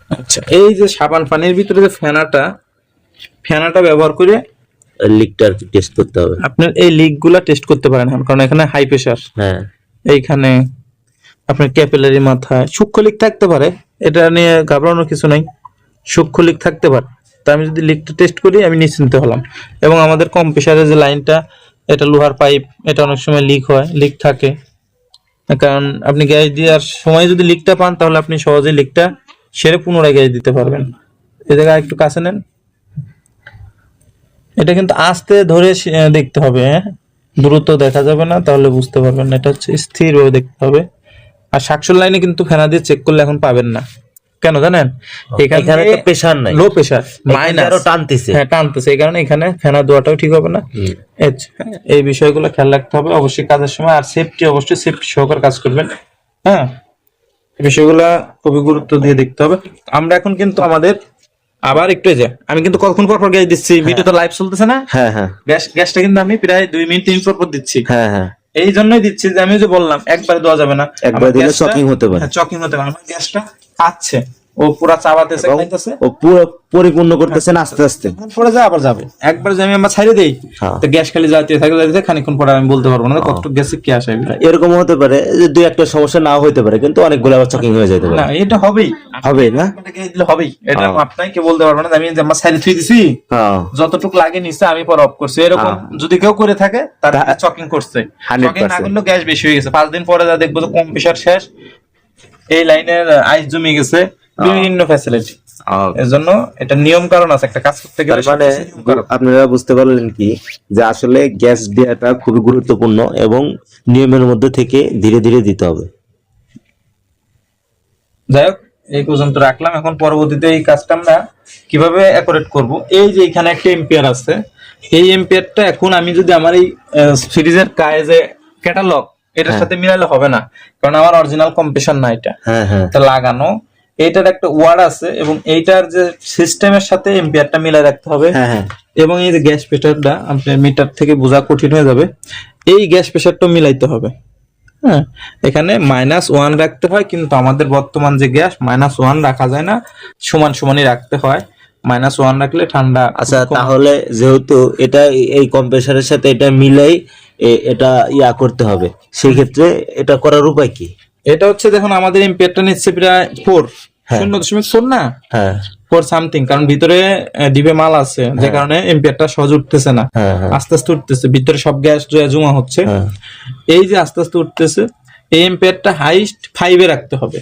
আচ্ছা, এই যে সাবান পানির ভিতরে যে ফেনাটা ব্যবহার করে লিকটা টেস্ট করতে হবে। আপনার এই লিক গুলা টেস্ট করতে পারেন, কারণ এখানে হাই প্রেসার। হ্যাঁ, এইখানে আপনার ক্যাপিলারি মাথায় সূক্ষ্ম লিক থাকতে পারে, এটা নিয়ে ঘাবড়ানোর কিছু নাই, সূক্ষ্ম লিক থাকতে পারে। তা আমি যদি লিকটা টেস্ট করি আমি নিশ্চিন্ত হলাম। এবং আমাদের কম প্রেসারের যে লাইনটা, এটা লোহার পাইপ, এটা অনেক সময় লিক থাকে, কারণ আপনি গ্যাস দেওয়ার সময় যদি লিকটা পান তাহলে আপনি সহজেই লিকটা সেরে পুনরায় গ্যাস দিতে পারবেন। এই জায়গায় একটু কাছে নেন। এটা কিন্তু আস্তে ধরে দেখতে হবে, হ্যাঁ, দ্রুত দেখা যাবে না, তাহলে বুঝতে পারবেন না। এটা হচ্ছে স্থির ভাবে দেখতে হবে। আর সাকশন লাইনে কিন্তু ফেনা দিয়ে চেক করলে এখন পাবেন না, কেন জানেন? এখানে তো প্রেসার নাই, লো প্রেসার, মাইনাস টানতেছে। হ্যাঁ, টানতেছে, এই কারণে এখানে ফেনা দেওয়াটাও ঠিক হবে না। এই বিষয়গুলো খেয়াল রাখতে হবে অবশ্যই কাজের সময়। আর সেফটি, অবশ্যই সেফটি সহকারে কাজ করবেন। হ্যাঁ, এই বিষয়গুলা খুবই গুরুত্ব দিয়ে দেখতে হবে। আমরা এখন কিন্তু আমাদের আবার একটু আমি কিন্তু কতক্ষণ পর পর গ্যাস দিচ্ছি, ভিডিও তো লাইভ চলতেছে না। হ্যাঁ হ্যাঁ, গ্যাসটা কিন্তু আমি প্রায় 2 মিনিট 3 মিনিট পর দিচ্ছি। হ্যাঁ হ্যাঁ, এই জন্যই দিচ্ছি যে আমি যে বললাম একবারে দেওয়া যাবে না, একবার দিলে চকিং হতে পারে। চকিং হতে পারে। আমার গ্যাসটা খাচ্ছে, ও পুরা চাবাতেছে, খাইতেছে, ও পুরো পরিপূর্ণ করতেছেন আস্তে আস্তে, পরে যায় আবার যাবে। একবার যে আমি আমার ছাইড়ে দেই, তো গ্যাস খালি যাইতে থাকে, খানিকক্ষণ পরে আমি বলতে পারবো না কতটুকু গ্যাসে কি আসে। এরকম হতে পারে যে দুই একটা সমস্যা নাও হইতে পারে, কিন্তু অনেকগুলো আবার চকিং হয়ে যেতে পারে। না, এটা হবেই না, হবেই, এটা আপনাকে কেউ বলতে পারবে না। আমি যে আমার ছাইড়ে থুই দিছি, যতটুকু লাগে নিচ্ছে আমি পরে অফ করছি, এরকম যদি কেউ করে থাকে তার চকিং করছে। চকিং না করলে গ্যাস বেশি হয়ে গেছে, 5 দিন পরে যা দেখবো যে কম প্রেসার শেষ, এই লাইনের আইস জমে গেছে, বিভিন্ন ফ্যাসিলিটি। এর জন্য এটা নিয়ম কারণ আছে, একটা কাজ করতে গেলে। মানে আপনারা বুঝতে পারলেন কি, যে আসলে গ্যাস দেওয়াটা খুবই গুরুত্বপূর্ণ এবং নিয়মের মধ্যে থেকে ধীরে ধীরে দিতে হবে। যাই হোক, এই পর্যন্ত রাখলাম। এখন পরবর্তীতে এই কাজটা আমরা কিভাবে অ্যাকুরেট করব। এই যে এখানে একটা এম্পিয়ার আছে, এই এম্পিয়ারটা এখন আমি যদি আমার এই সিরিজের কাজে ক্যাটালগ এটার সাথে মিলালে হবে না, কারণ আমার অরিজিনাল কম্প্রেসার না এটা। হ্যাঁ হ্যাঁ, এটা লাগানো, এইটার একটা ওয়ার্ড আছে, এবং এইটার যে সিস্টেমের সাথে এম্পিয়ারটা মিলাই রাখতে হবে। হ্যাঁ হ্যাঁ, এবং এই যে গ্যাস প্রেসারটা আপনার মিটার থেকে বোঝা কঠিন হয়ে যাবে, এই গ্যাস প্রেসারটা মিলাইতে হবে। হ্যাঁ, এখানে -1 রাখতে হয়, কিন্তু আমাদের বর্তমান যে গ্যাস -1 রাখা যায় না, সমানই রাখতে হয়। -1 রাখলে ঠান্ডা। আচ্ছা, তাহলে যেহেতু এটা এই কম্প্রেসারের সাথে এটা মিলাই এটা ইয়া করতে হবে, সেই ক্ষেত্রে এটা করার উপায় কি? এটা হচ্ছে, দেখুন আমাদের এম্পিয়ারটা নিচ্ছে প্রায় 0.4 না, 4 সামথিং, কারণ ভিতরে ডিবে মাল আছে, যে কারণে এম্পিয়ারটা সহজ উঠতেছে না, আস্তে আস্তে উঠতেছে, ভিতরে সব গ্যাস জমা হচ্ছে। এই যে আস্তে আস্তে উঠতেছে, এই এম্পিয়ারটা হাইস্ট 5 রাখতে হবে।